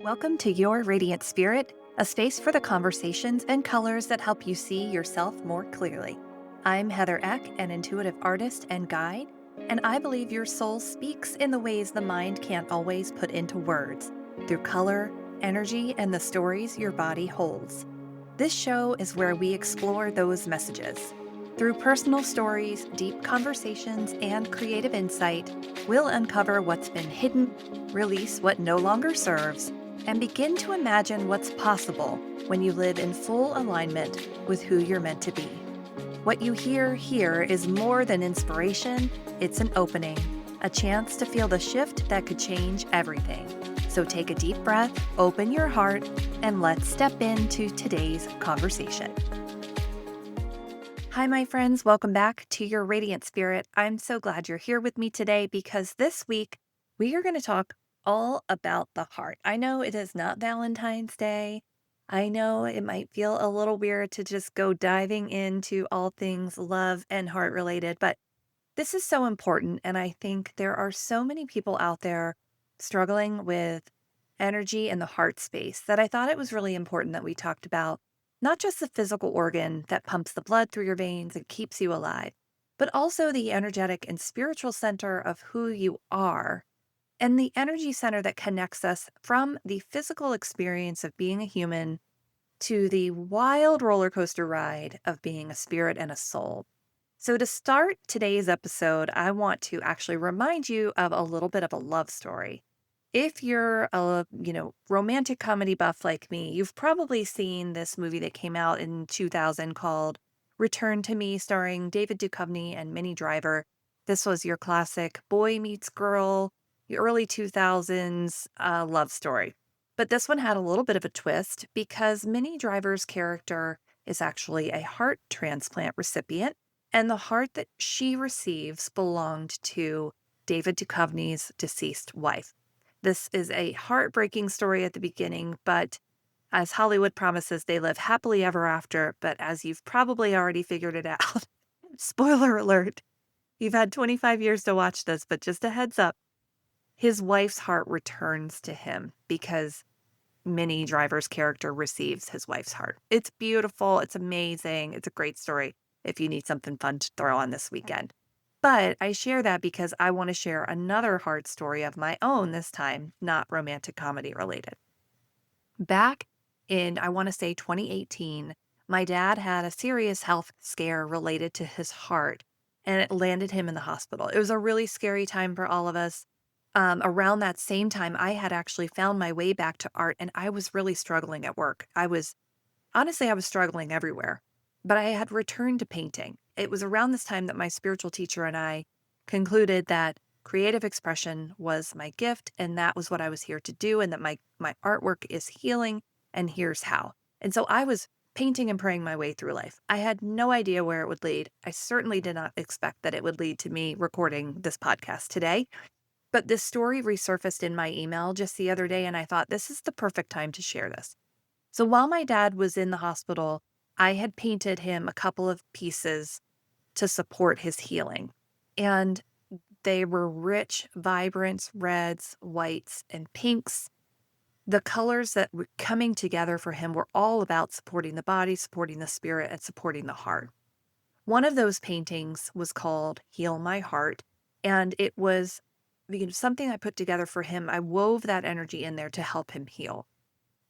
Welcome to Your Radiant Spirit, a space for the conversations and colors that help you see yourself more clearly. I'm Heather Eck, an intuitive artist and guide, and I believe your soul speaks in the ways the mind can't always put into words, through color, energy, and the stories your body holds. This show is where we explore those messages. Through personal stories, deep conversations, and creative insight, we'll uncover what's been hidden, release what no longer serves, and begin to imagine what's possible when you live in full alignment with who you're meant to be. What you hear here is more than inspiration, it's an opening, a chance to feel the shift that could change everything. So take a deep breath, open your heart, and let's step into today's conversation. Hi, my friends. Welcome back to Your Radiant Spirit. I'm so glad you're here with me today because this week we are going to talk all about the heart. I know it is not Valentine's Day. I know it might feel a little weird to just go diving into all things love and heart related, but this is so important. And I think there are so many people out there struggling with energy in the heart space that I thought it was really important that we talked about not just the physical organ that pumps the blood through your veins and keeps you alive, but also the energetic and spiritual center of who you are and the energy center that connects us from the physical experience of being a human to the wild roller coaster ride of being a spirit and a soul. So, to start today's episode, I want to actually remind you of a little bit of a love story. If you're a, romantic comedy buff like me, you've probably seen this movie that came out in 2000 called Return to Me, starring David Duchovny and Minnie Driver. This was your classic boy meets girl, the early 2000s love story. But this one had a little bit of a twist because Minnie Driver's character is actually a heart transplant recipient, and the heart that she receives belonged to David Duchovny's deceased wife. This is a heartbreaking story at the beginning, but as Hollywood promises, they live happily ever after. But as you've probably already figured it out, spoiler alert, you've had 25 years to watch this, but just a heads up, his wife's heart returns to him because Minnie Driver's character receives his wife's heart. It's beautiful. It's amazing. It's a great story if you need something fun to throw on this weekend. But I share that because I want to share another heart story of my own this time, not romantic comedy related. Back in, I want to say 2018, my dad had a serious health scare related to his heart, and it landed him in the hospital. It was a really scary time for all of us. Around that same time, I had actually found my way back to art, and I was really struggling at work. I was struggling everywhere, but I had returned to painting. It was around this time that my spiritual teacher and I concluded that creative expression was my gift, and that was what I was here to do, and that my artwork is healing, and here's how. And so I was painting and praying my way through life. I had no idea where it would lead. I certainly did not expect that it would lead to me recording this podcast today. But this story resurfaced in my email just the other day, and I thought this is the perfect time to share this. So while my dad was in the hospital, I had painted him a couple of pieces to support his healing. And they were rich, vibrant reds, whites, and pinks. The colors that were coming together for him were all about supporting the body, supporting the spirit, and supporting the heart. One of those paintings was called Heal My Heart, and it was something I put together for him. I wove that energy in there to help him heal.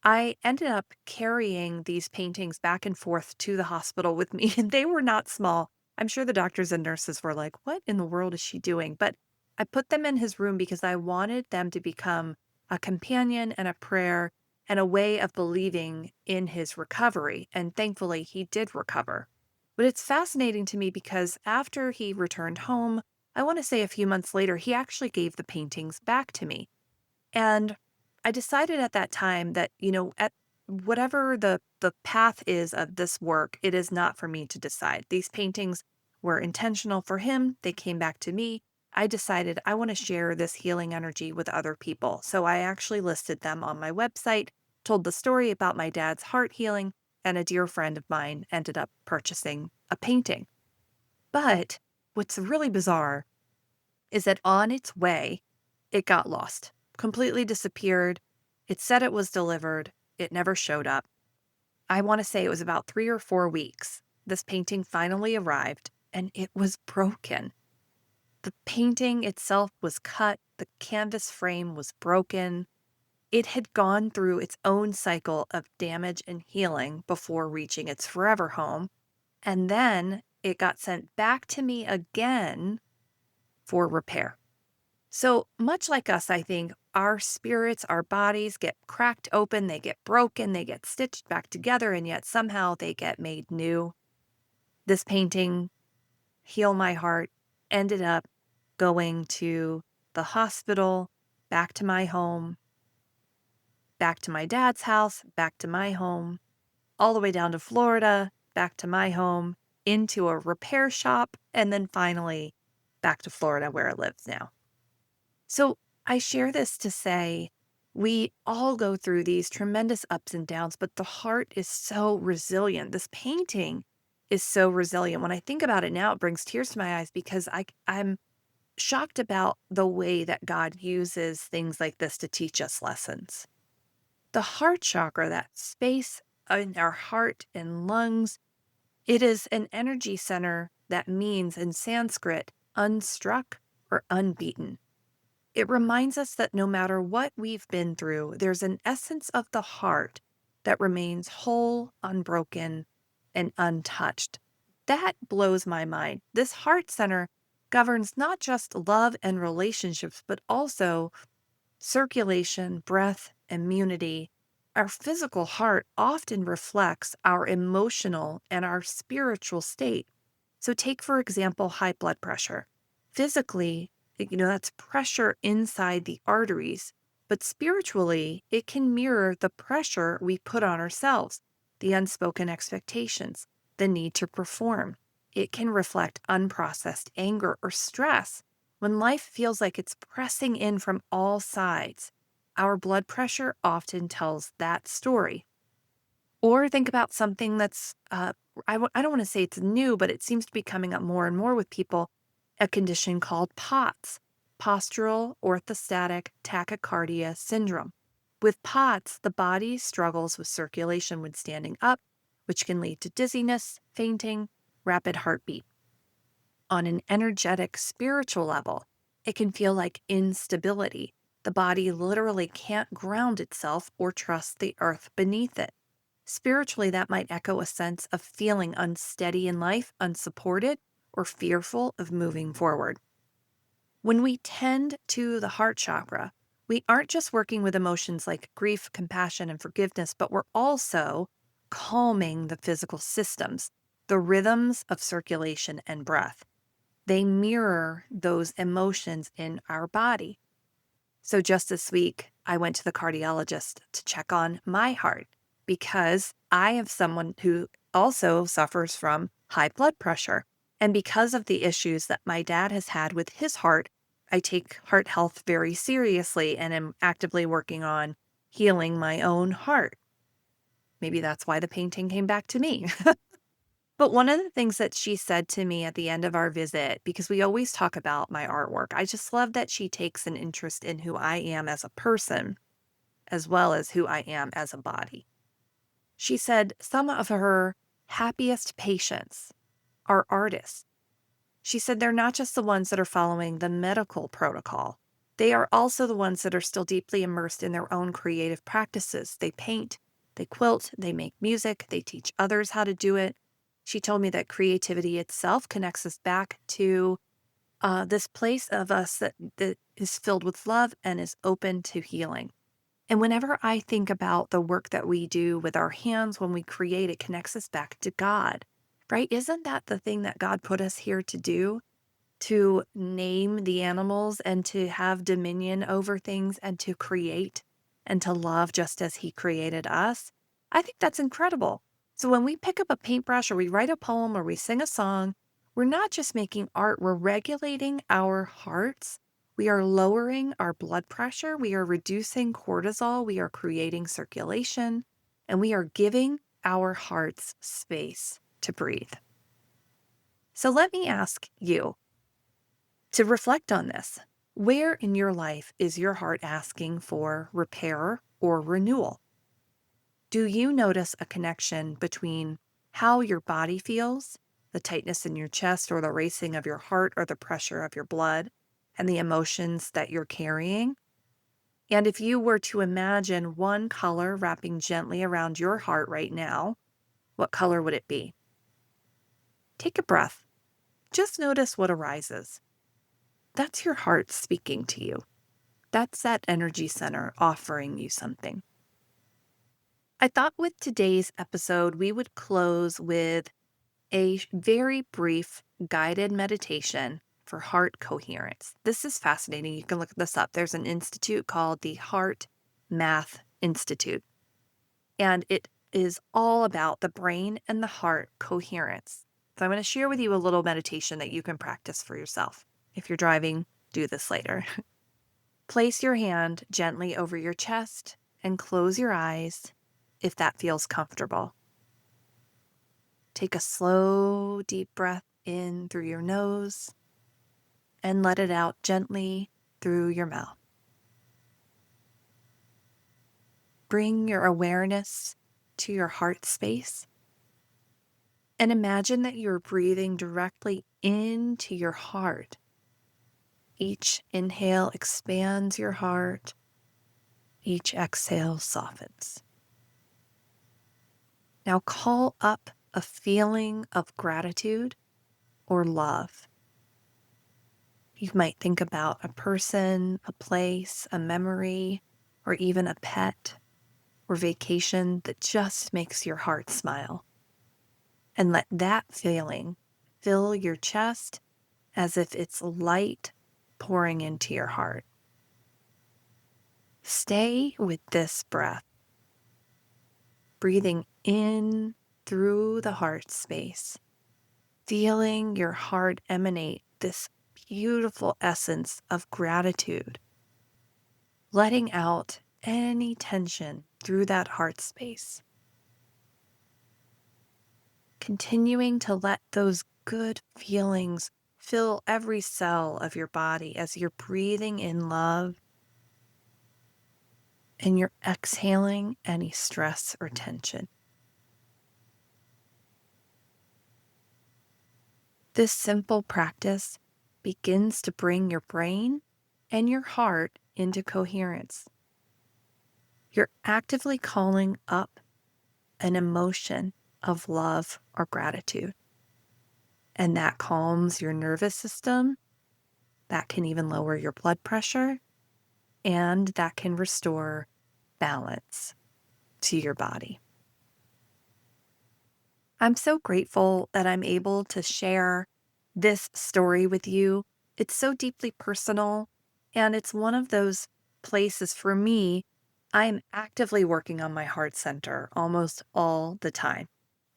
I ended up carrying these paintings back and forth to the hospital with me, and they were not small. I'm sure the doctors and nurses were like, what in the world is she doing? But I put them in his room because I wanted them to become a companion and a prayer and a way of believing in his recovery. And thankfully, he did recover. But it's fascinating to me because after he returned home, I want to say a few months later, he actually gave the paintings back to me. And I decided at that time that, at whatever the path is of this work, it is not for me to decide. These paintings were intentional for him. They came back to me. I decided I want to share this healing energy with other people. So I actually listed them on my website, told the story about my dad's heart healing, and a dear friend of mine ended up purchasing a painting. But what's really bizarre is that on its way, it got lost, completely disappeared. It said it was delivered. It never showed up. I want to say it was about 3 or 4 weeks. This painting finally arrived and it was broken. The painting itself was cut. The canvas frame was broken. It had gone through its own cycle of damage and healing before reaching its forever home. And then it got sent back to me again for repair. So much like us, I think our spirits, our bodies get cracked open, they get broken, they get stitched back together, and yet somehow they get made new. This painting, Heal My Heart, ended up going to the hospital, back to my home, back to my dad's house, back to my home, all the way down to Florida, back to my home, into a repair shop, and then finally back to Florida where it lives now. So I share this to say we all go through these tremendous ups and downs, but the heart is so resilient. This painting is so resilient. When I think about it now, it brings tears to my eyes because I'm shocked about the way that God uses things like this to teach us lessons. The heart chakra, that space in our heart and lungs, it is an energy center that means in Sanskrit, unstruck or unbeaten. It reminds us that no matter what we've been through, there's an essence of the heart that remains whole, unbroken, and untouched. That blows my mind. This heart center governs not just love and relationships, but also circulation, breath, immunity. Our physical heart often reflects our emotional and our spiritual state. So, take, for example, high blood pressure. Physically, that's pressure inside the arteries, but spiritually, it can mirror the pressure we put on ourselves, the unspoken expectations, the need to perform. It can reflect unprocessed anger or stress. When life feels like it's pressing in from all sides, our blood pressure often tells that story. Or think about something that's, I don't want to say it's new, but it seems to be coming up more and more with people, a condition called POTS, Postural Orthostatic Tachycardia Syndrome. With POTS, the body struggles with circulation when standing up, which can lead to dizziness, fainting, rapid heartbeat. On an energetic, spiritual level, it can feel like instability. The body literally can't ground itself or trust the earth beneath it. Spiritually, that might echo a sense of feeling unsteady in life, unsupported, or fearful of moving forward. When we tend to the heart chakra, we aren't just working with emotions like grief, compassion, and forgiveness, but we're also calming the physical systems, the rhythms of circulation and breath. They mirror those emotions in our body. So just this week, I went to the cardiologist to check on my heart because I have someone who also suffers from high blood pressure. And because of the issues that my dad has had with his heart, I take heart health very seriously and am actively working on healing my own heart. Maybe that's why the painting came back to me. But one of the things that she said to me at the end of our visit, because we always talk about my artwork, I just love that she takes an interest in who I am as a person, as well as who I am as a body. She said some of her happiest patients are artists. She said they're not just the ones that are following the medical protocol. They are also the ones that are still deeply immersed in their own creative practices. They paint, they quilt, they make music, they teach others how to do it. She told me that creativity itself connects us back to this place of us that is filled with love and is open to healing. And whenever I think about the work that we do with our hands when we create, it connects us back to God, right? Isn't that the thing that God put us here to do? To name the animals and to have dominion over things and to create and to love just as He created us? I think that's incredible. So when we pick up a paintbrush or we write a poem or we sing a song, we're not just making art, we're regulating our hearts. We are lowering our blood pressure. We are reducing cortisol. We are creating circulation, and we are giving our hearts space to breathe. So let me ask you to reflect on this. Where in your life is your heart asking for repair or renewal? Do you notice a connection between how your body feels, the tightness in your chest or the racing of your heart or the pressure of your blood, and the emotions that you're carrying? And if you were to imagine one color wrapping gently around your heart right now, what color would it be? Take a breath. Just notice what arises. That's your heart speaking to you. That's that energy center offering you something. I thought with today's episode, we would close with a very brief guided meditation for heart coherence. This is fascinating. You can look this up. There's an institute called the Heart Math Institute, and it is all about the brain and the heart coherence. So I'm going to share with you a little meditation that you can practice for yourself. If you're driving, do this later. Place your hand gently over your chest and close your eyes if that feels comfortable. Take a slow, deep breath in through your nose and let it out gently through your mouth. Bring your awareness to your heart space and imagine that you're breathing directly into your heart. Each inhale expands your heart. Each exhale softens. Now call up a feeling of gratitude or love. You might think about a person, a place, a memory, or even a pet or vacation that just makes your heart smile. And let that feeling fill your chest as if it's light pouring into your heart. Stay with this breath, breathing in through the heart space, feeling your heart emanate this beautiful essence of gratitude, letting out any tension through that heart space. Continuing to let those good feelings fill every cell of your body as you're breathing in love and you're exhaling any stress or tension. This simple practice begins to bring your brain and your heart into coherence. You're actively calling up an emotion of love or gratitude. And that calms your nervous system. That can even lower your blood pressure. And that can restore balance to your body. I'm so grateful that I'm able to share this story with you. It's so deeply personal, and it's one of those places for me. I'm actively working on my heart center almost all the time.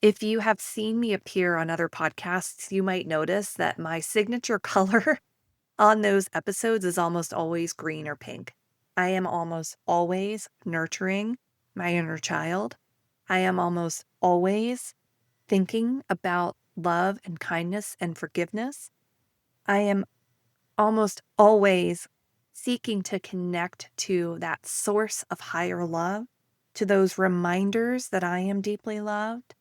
If you have seen me appear on other podcasts, you might notice that my signature color on those episodes is almost always green or pink. I am almost always nurturing my inner child. I am almost always thinking about love and kindness and forgiveness. I am almost always seeking to connect to that source of higher love, to those reminders that I am deeply loved,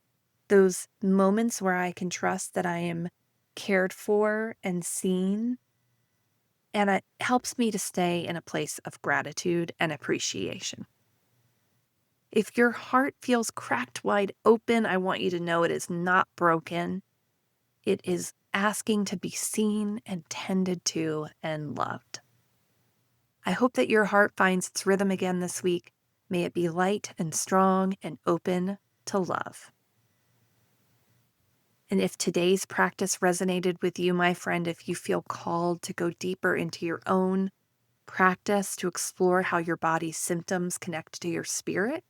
those moments where I can trust that I am cared for and seen. And it helps me to stay in a place of gratitude and appreciation. If your heart feels cracked wide open, I want you to know it is not broken. It is asking to be seen and tended to and loved. I hope that your heart finds its rhythm again this week. May it be light and strong and open to love. And if today's practice resonated with you, my friend, if you feel called to go deeper into your own practice to explore how your body's symptoms connect to your spirit,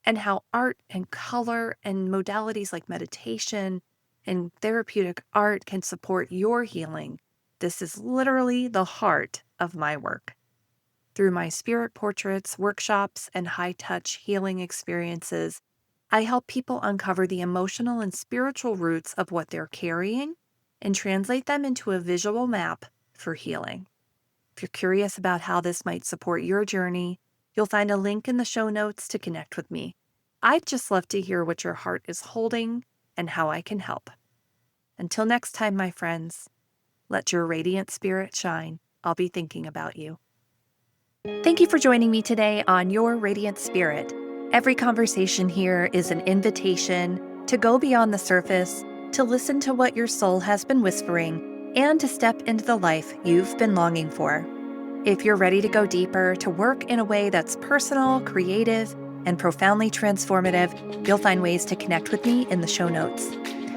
and how art and color and modalities like meditation and therapeutic art can support your healing, this is literally the heart of my work. Through my spirit portraits, workshops, and high-touch healing experiences, I help people uncover the emotional and spiritual roots of what they're carrying and translate them into a visual map for healing. If you're curious about how this might support your journey, You'll find a link in the show notes to connect with me. I'd just love to hear what your heart is holding and how I can help. Until next time, my friends, let your radiant spirit shine. I'll be thinking about you. Thank you for joining me today on Your Radiant Spirit. Every conversation here is an invitation to go beyond the surface, to listen to what your soul has been whispering, and to step into the life you've been longing for. If you're ready to go deeper, to work in a way that's personal, creative, and profoundly transformative, you'll find ways to connect with me in the show notes.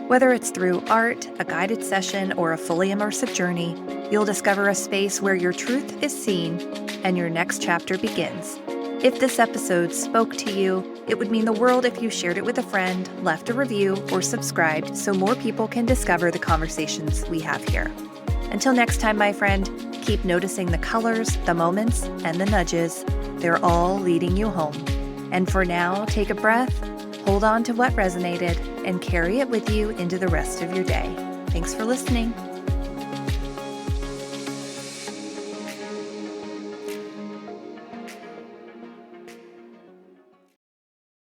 Whether it's through art, a guided session, or a fully immersive journey, you'll discover a space where your truth is seen and your next chapter begins. If this episode spoke to you, it would mean the world if you shared it with a friend, left a review, or subscribed so more people can discover the conversations we have here. Until next time, my friend, keep noticing the colors, the moments, and the nudges. They're all leading you home. And for now, take a breath, hold on to what resonated, and carry it with you into the rest of your day. Thanks for listening.